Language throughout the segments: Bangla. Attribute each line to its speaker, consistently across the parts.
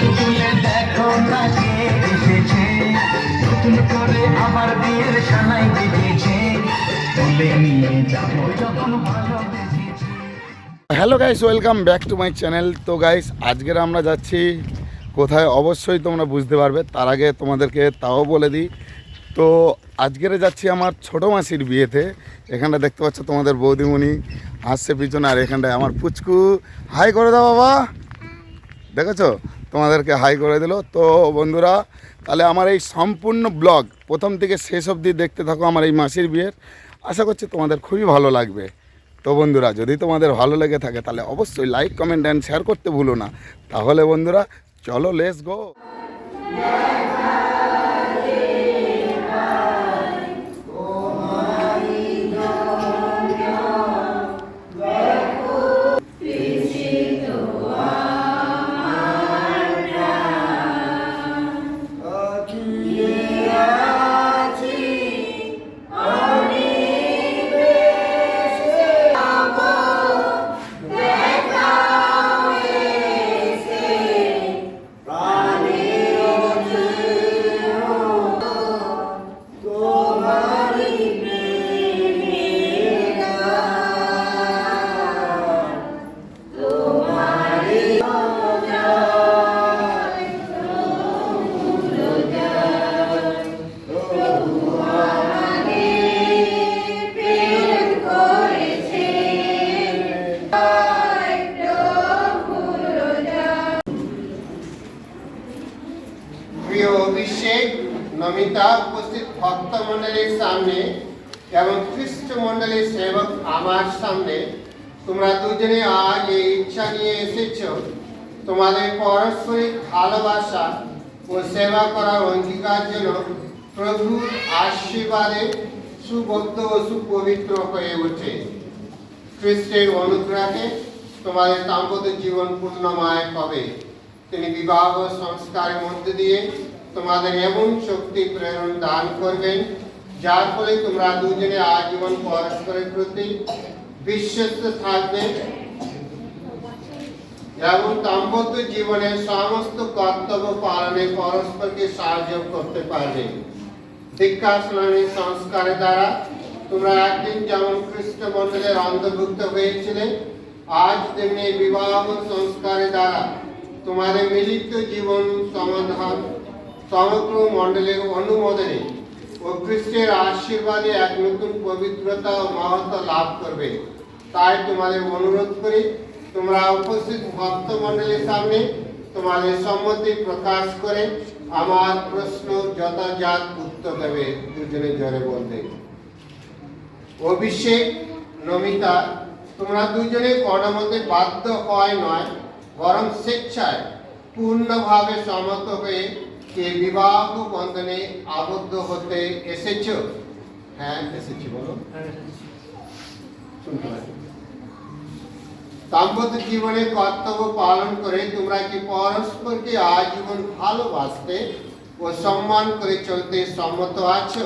Speaker 1: তুলে দেখো না কে এসেছে, নতুন করে আবার বিয়ের সানাই বেজেছে, তুলে নিয়ে যাবো যখন ভালোবেসেছি।
Speaker 2: Hello guys, welcome back to my channel. তো গাইস, আজকের আমরা যাচ্ছি কোথায় অবশ্যই তোমরা বুঝতে পারবে। তার আগে তোমাদেরকে তাও বলে দিই, তো আজকের যাচ্ছি আমার ছোটো মাসির বিয়েতে। এখানটা দেখতে পাচ্ছ তোমাদের বৌদিমণি আসছে পিছনে, আর এখানটায় আমার পুচকু হাই করে দাও বাবা, দেখেছো তোমাদেরকে হাই করে দিল। তো বন্ধুরা, তাহলে আমার এই সম্পূর্ণ ব্লগ প্রথম থেকে শেষ অবধি দেখতে থাকো আমার এই মাসির বিয়ের। আশা করছি তোমাদের খুবই ভালো লাগবে। তো বন্ধুরা, যদি তোমাদের ভালো লেগে থাকে তাহলে অবশ্যই লাইক, কমেন্ট অ্যান্ড শেয়ার করতে ভুলো না। তাহলে বন্ধুরা চলো, লেটস গো।
Speaker 3: প্রিয় অভিষেক, নমিতা, উপস্থিত ভক্ত মণ্ডলীর সামনে এবং খ্রিস্ট মণ্ডলীর সেবক আমার সামনে, তোমরা দুজনে আজ এই ইচ্ছা নিয়ে এসেছ তোমাদের পারস্পরিক ভালোবাসা ও সেবা করার অঙ্গীকার জন্য প্রভুর আশীর্বাদে সুবদ্ধ ও সুপবিত্র হয়ে ওঠে। খ্রিস্টের অনুগ্রহে তোমাদের দাম্পত্য জীবন পূর্ণময় হবে। তিনি বিবাহ সংস্কারের মধ্যে দিয়ে তোমাদের এমন শক্তি প্রেরণ দান করবেন যার ফলে তোমরা দুজনে আজীবন পরস্পরের প্রতি বিশ্বস্ত থাকবে এবং দাম্পত্য জীবনের সমস্ত কর্তব্য পালনে পরস্পরকে সাহায্য করতে পারবে। দীক্ষা স্নানের সংস্কারের দ্বারা তোমরা একদিন যেমন খ্রিস্ট মণ্ডলের অন্তর্ভুক্ত হয়েছিলে, আজ তেমনি বিবাহ সংস্কারের দ্বারা তোমাদের মিলিত জীবন সমাধান সমগ্র মণ্ডলের অনুমোদনে ও খ্রিস্টের আশীর্বাদে এক নতুন পবিত্রতা ও মহত্ব লাভ করবে। তাই তোমাদের অনুরোধ করি, তোমরা উপস্থিত ভক্ত মণ্ডলীর সামনে তোমাদের সম্মতি প্রকাশ করে আমার প্রশ্ন যথাযথ উত্তর দেবে। দুজনে জোরে বলবে। অভিষেক, নমিতা, তোমরা দুজনে কোনো মতে বাধ্য হয় নয়, বরং স্বেচ্ছায় পূর্ণভাবে সম্মত হয়ে এই বিবাহ বন্ধনে আবদ্ধ হতে এসেছ? হ্যাঁ এসেছি, বলো। দাম্পত্য জীবনে কর্তব্য পালন করে তোমরা কি পরস্পরকে আজীবন ভালোবাসতে ও সম্মান করে চলতে সম্মত আছো?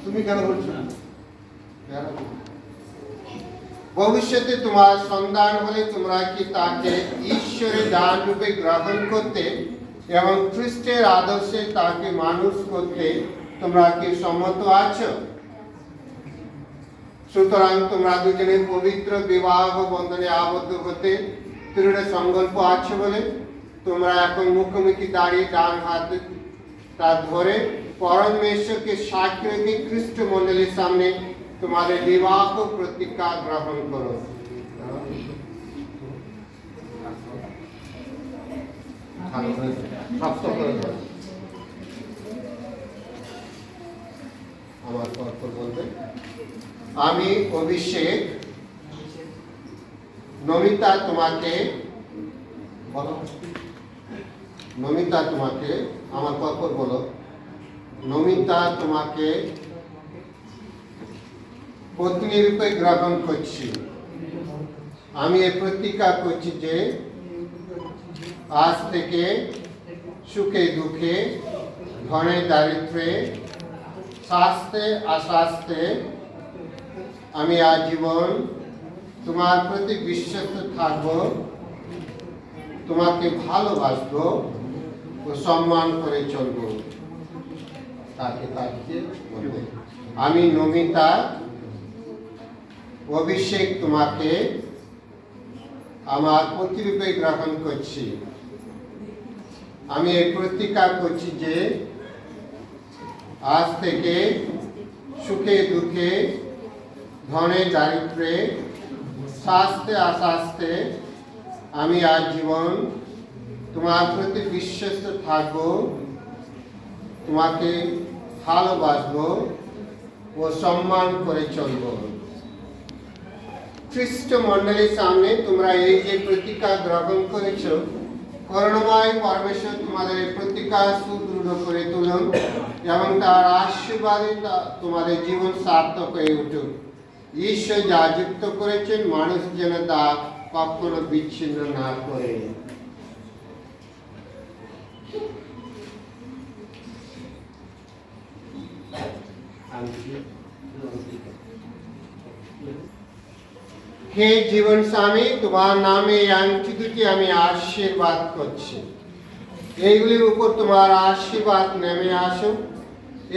Speaker 3: তুমি কেন বলছো না? ভবিষ্যতে তোমার সন্তান হলে তোমরা কি তাকে ঈশ্বরের দান রূপে গ্রহণ করতে এবং খ্রিস্টের আদর্শে তাকে মানুষ করতে তোমরা কি সম্মত আছো? সুতরাং তোমরা দুজনে পবিত্র বিবাহ বন্ধনে আবদ্ধ হতে দৃঢ় সংকল্প আছে বলে তোমরা এখন মুখোমুখি দাঁড়িয়ে ডান হাতে তা ধরে পরমেশ্বরকে সাক্ষী রেখে খ্রিস্ট মণ্ডলীর সামনে তোমাদের বিবাহ প্রতিজ্ঞা গ্রহণ করো। আমার তর্ক বলবে। আমি অভিষেক, নমিতা তোমাকে বলো। নমিতা তোমাকে, আমার তর্ক বলো। নমিতা তোমাকে পত্নী রূপে গ্রহণ করছি। আমি এ প্রতিজ্ঞা করছি যে আজ থেকে সুখে দুঃখে, ধনে দারিদ্র্যে, স্বাস্থ্যে অস্বাস্থ্যে আমি আজীবন তোমার প্রতি বিশ্বস্ত থাকব তোমাকে ভালোবাসবো ও সম্মান করে চলবো। আমি নমিতা অভিষেক তোমাকে আমার প্রতিরূপে গ্রহণ করছি। আমি এই প্রতিজ্ঞা করছি যে আজ থেকে সুখে দুঃখে ধনে দারিদ্র্যে স্বাস্থ্যে অস্বাস্থ্যে আমি আজীবন তোমার প্রতি বিশ্বস্ত থাকবো, তোমাকে ভালোবাসবো ও সম্মান করে চলবো। খ্রিস্ট মণ্ডলীর সামনে তোমরা এই যে প্রতিজ্ঞা গ্রহণ করেছো, করুণাময় পরমেশ্বর তোমাদের এই প্রতিজ্ঞা সুদৃঢ় করে তুলুন এবং তার আশীর্বাদে তোমাদের জীবন সার্থক হয়ে উঠুক। ঈশ্বর যা যুক্ত করেছেন মানুষ যেন তা কখনো বিচ্ছিন্ন না করে। হে জীবন স্বামী, তোমার নামে এই আংটি দুটি আমি আশীর্বাদ করছি। এইগুলির উপর তোমার আশীর্বাদ নেমে আসো।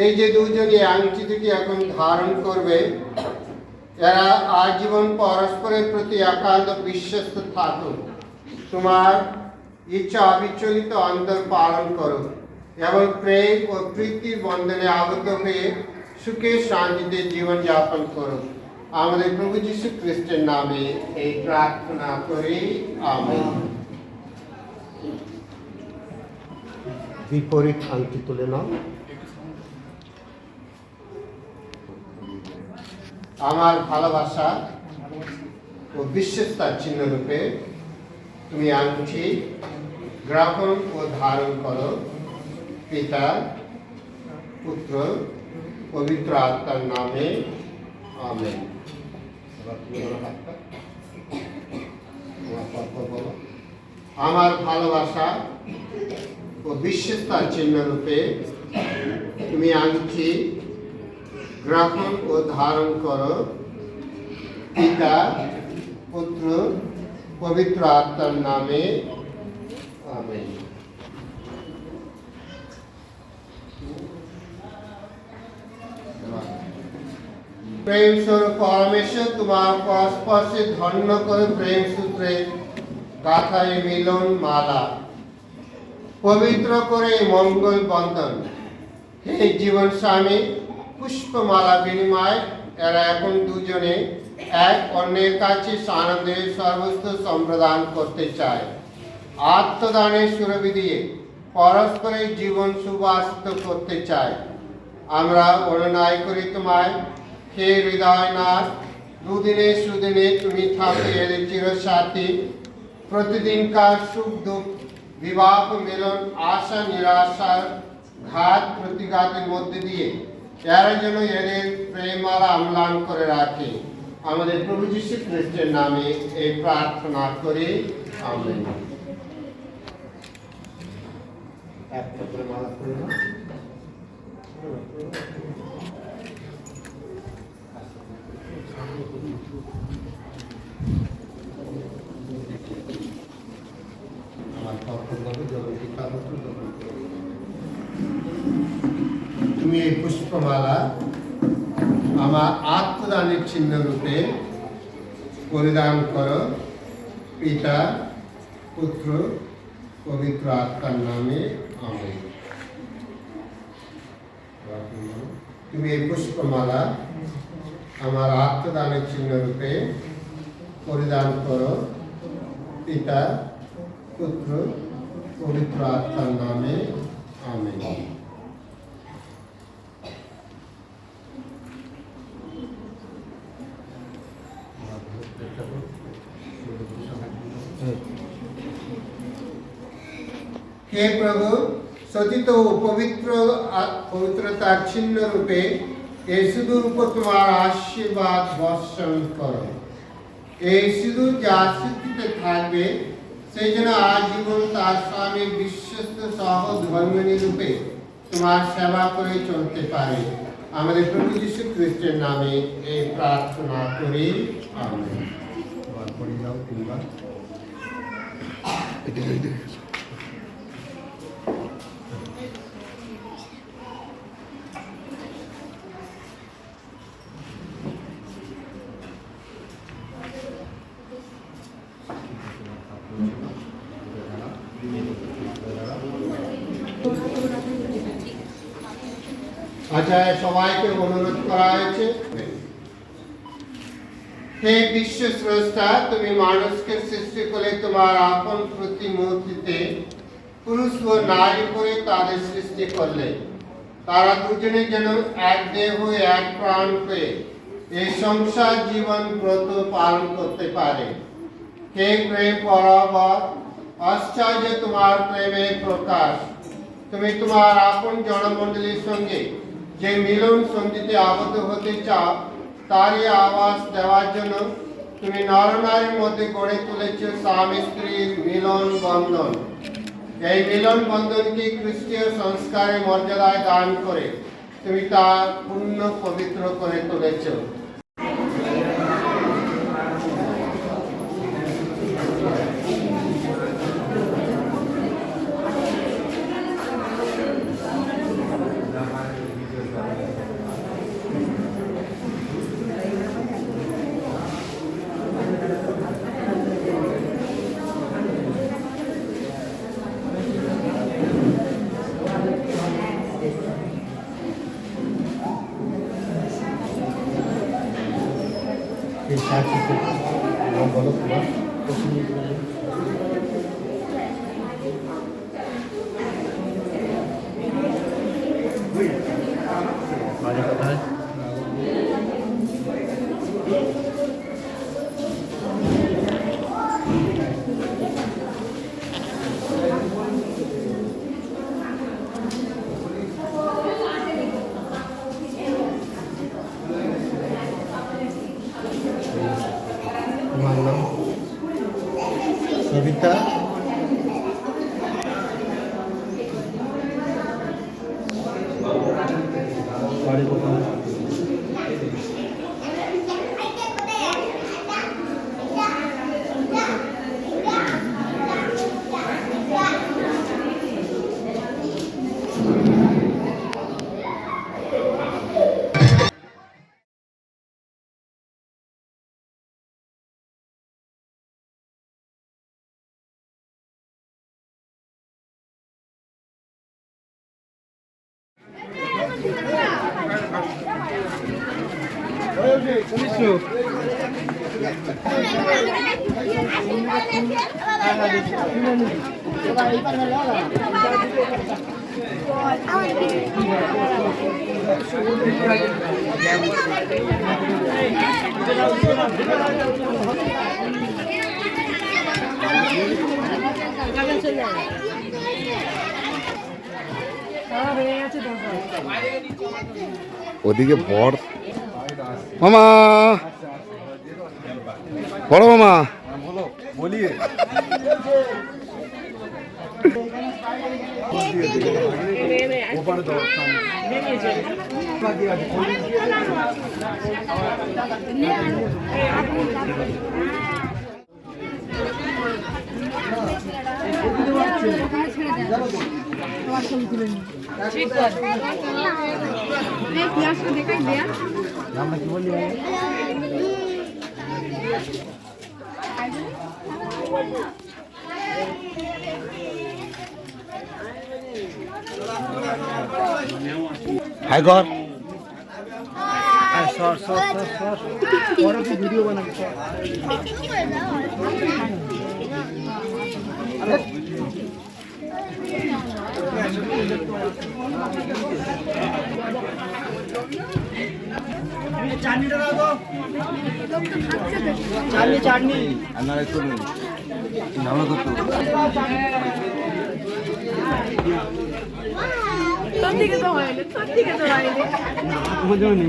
Speaker 3: এই যে দুজনে আংটি দুটি এখন ধারণ করবে, এরা আজীবন পরস্পরের প্রতি একান্ত বিশ্বস্ত থাকুক। তোমার ইচ্ছা অবিচলিত অন্তর পালন করো এবং প্রেম ও প্রীতির বন্ধনে আবদ্ধ হয়ে সুখে শান্তিতে জীবন যাপন করো। আমাদের প্রভু যীশু খ্রিস্টের নামে এই প্রার্থনা করি, আমেন। বিপরীত আংটি তুলে নাও। আমার ভালোবাসা ও বিশ্বস্তার চিহ্ন রূপে তুমি আংটি গ্রহণ ও ধারণ করো। পিতা, পুত্র, পবিত্র আত্মার নামে, আমেন। আমার ভালোবাসা ও বিশ্বস্তার চিহ্ন রূপে তুমি আংটি গ্রহণ ও ধারণ করো। পিতা, পুত্র, পবিত্র আত্মার নামে, আমেন। প্রেম স্বরূপ পরমেশ্বর তোমার স্পর্শে ধন্য করে প্রেম সূত্রে গাথায় মিলন মালা, পবিত্র করে মঙ্গল বন্ধন। হে জীবন স্বামী, পুষ্পমালা বিনিময় এরা এখন দুজনে এক অন্যের কাছে আনন্দের সর্বস্ব সম্প্রদান করতে চায়। আত্মদানের সুরভি দিয়ে পরস্পরের জীবন সুবাসিত করতে চায়। আমরা অনুনয় করি তোমায়, হে হৃদয়নাথ, দুদিনে সুদিনে তুমি থাকতে এলে চিরসাথী। প্রতিদিনকার সুখ দুঃখ, বিবাহ মিলন, আশা নিরাশার ঘাত প্রতিঘাতের মধ্যে দিয়ে এরা যেন এদের প্রেমালা অম্লান করে রাখে। আমাদের প্রভু যীশু খ্রিস্টের নামে এই প্রার্থনা করি, আমেন। একটা করে মালা করে নাও। তুমি এই পুষ্পমালা আমার আত্মদানের চিহ্ন রূপে পরিধান করো। পিতা, পুত্র, পবিত্র আত্মার নামে, আমেন। তুমি এই পুষ্পমালা আমার আত্মদানের চিহ্ন রূপে পরিধান করো। পিতা, পুত্র, পবিত্র আত্মার নামে, আমেন। হে প্রভু, সতীত ও পবিত্রতার চিহ্ন রূপে এই সিঁদুর উপর তোমার আশীর্বাদ বর্ষণ করো। এই সিঁদুর যে আশীর্বাদে থাকবে, সেই জন্য আজীবন তার স্বামীর বিশ্বস্ত সহধর্মিণী রূপে তোমার সেবা করে চলতে পারে। আমাদের প্রভু যীশু খ্রিস্টের নামে এই প্রার্থনা করি, আমেন। আচ্ছা, সবাইকে অনুরোধ করা হয়েছে। হে বিশ্ব স্রষ্টা, তুমি মানুষকে সৃষ্টি করে তোমার আপন প্রতিমূর্তিতে পুরুষ ও নারী করে তাদের সৃষ্টি করলে। তারা দুজনে যেন এক দেহ এক প্রাণ হয়ে এই সংসার জীবন ব্রত পালন করতে পারে। হে প্রেম পরাবর, আশ্চর্য তোমার প্রেমের প্রকাশ। তুমি তোমার আপন জনমণ্ডলীর সঙ্গে যে মিলন সন্ধিতে আবদ্ধ হতে চাও, তারই আওয়াজ দেওয়ার জন্য তুমি নরনারীর মধ্যে গড়ে তুলেছ স্বামী স্ত্রীর মিলন বন্ধন। এই মিলন বন্ধনকে খ্রিস্টীয় সংস্কারের মর্যাদায় দান করে তুমি তা পূর্ণ পবিত্র করে তুলেছ।
Speaker 4: সবিতা বাড়ি কোথায়?
Speaker 2: ওদিকে বড় মামা, বড় মামা
Speaker 4: বলিয়ে ওপারে তো আমরা কি বলি
Speaker 2: হাই কর
Speaker 4: সর সর সর সর ওরা তো ভিডিও বানাবে চাটনিটা দাও চাটনি চাটনি আপনারা একটু নামা করতে
Speaker 5: সত্যিকে তো হয়নি, সত্যিকে তো হয়নি।
Speaker 4: বুঝো নি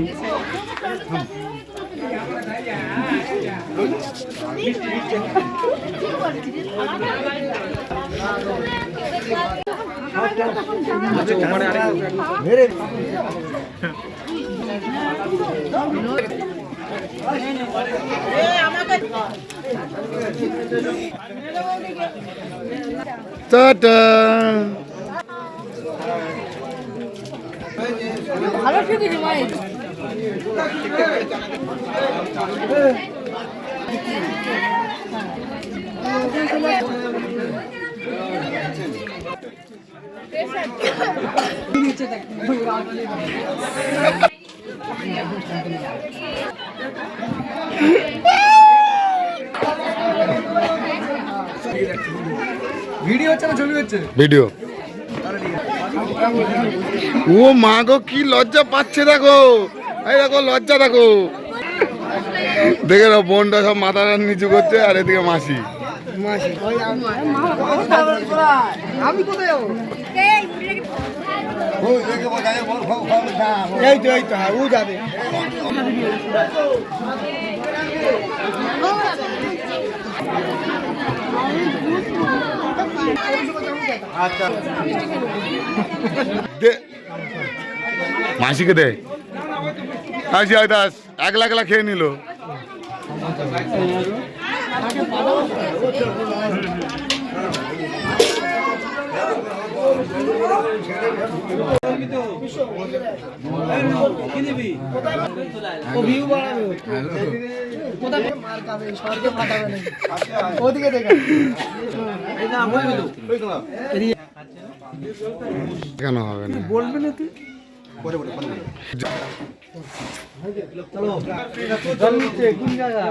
Speaker 4: মেরে
Speaker 5: আমাকে
Speaker 2: টাটা।
Speaker 5: ভালো শিখেছি মায়ের
Speaker 4: ভিডিও হচ্ছে না ছবি হচ্ছে?
Speaker 2: ভিডিও। ও মা গো, কি লজ্জা পাচ্ছে দেখো, এই দেখো লজ্জা দেখো, দেখে না বোনটা সব মাথাটা নিচু করছে আর এদিকে মাসি।
Speaker 5: আমি কোথায় যাবো
Speaker 4: এই তো হ্যাঁ, ও যাবে।
Speaker 2: মাসিকে দে, আসি আয় দাস, একলা একলা খেয়ে নিল।
Speaker 5: ওদিকে দেখা
Speaker 2: কেন হবে না?
Speaker 4: বলবে না তুই? জল নিচ্ছে কোন জায়গা?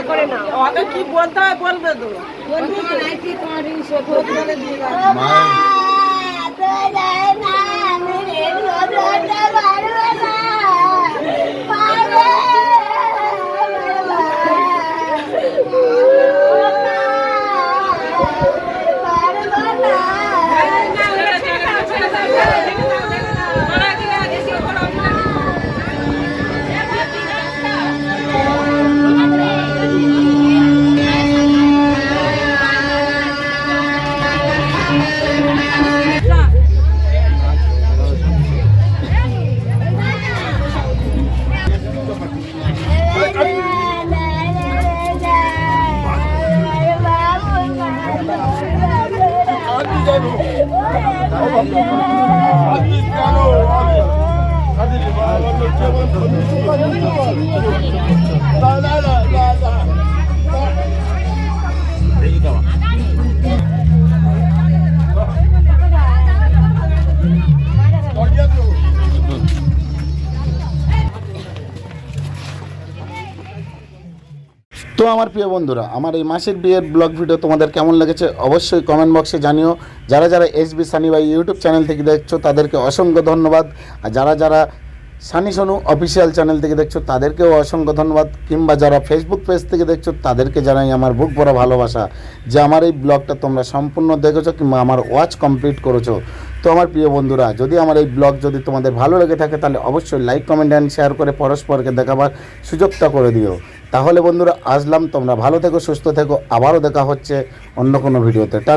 Speaker 5: করে না ওকে কি বলতে হয় বলবে তো
Speaker 2: তো আমার প্রিয় বন্ধুরা, আমার এই মাসের বিয়ের ব্লগ ভিডিও তোমাদের কেমন লেগেছে অবশ্যই কমেন্ট বক্সে জানিও। যারা যারা এসবি সানি ভাই ইউটিউব চ্যানেল থেকে দেখছো তাদেরকে অসংখ্য ধন্যবাদ, আর যারা যারা সানি সোনু অফিসিয়াল চ্যানেল থেকে দেখছো তাদেরকেও অসংখ্য ধন্যবাদ, কিংবা যারা ফেসবুক পেজ থেকে দেখছো তাদেরকে জানাই আমার বুক ভরা ভালোবাসা যে আমার এই ব্লগটা তোমরা সম্পূর্ণ দেখেছো কিংবা আমার ওয়াচ কমপ্লিট করেছো। তো আমার প্রিয় বন্ধুরা, যদি আমার এই ব্লগ যদি তোমাদের ভালো লেগে থাকে তাহলে অবশ্যই লাইক কমেন্ট অ্যান্ড শেয়ার করে পরস্পরকে দেখাবার সুযোগটা করে দিও। তাহলে বন্ধুরা আসলাম, তোমরা ভালো থেকো, সুস্থ থেকো, আবারও দেখা হচ্ছে অন্য কোনো ভিডিওতে। টাটা।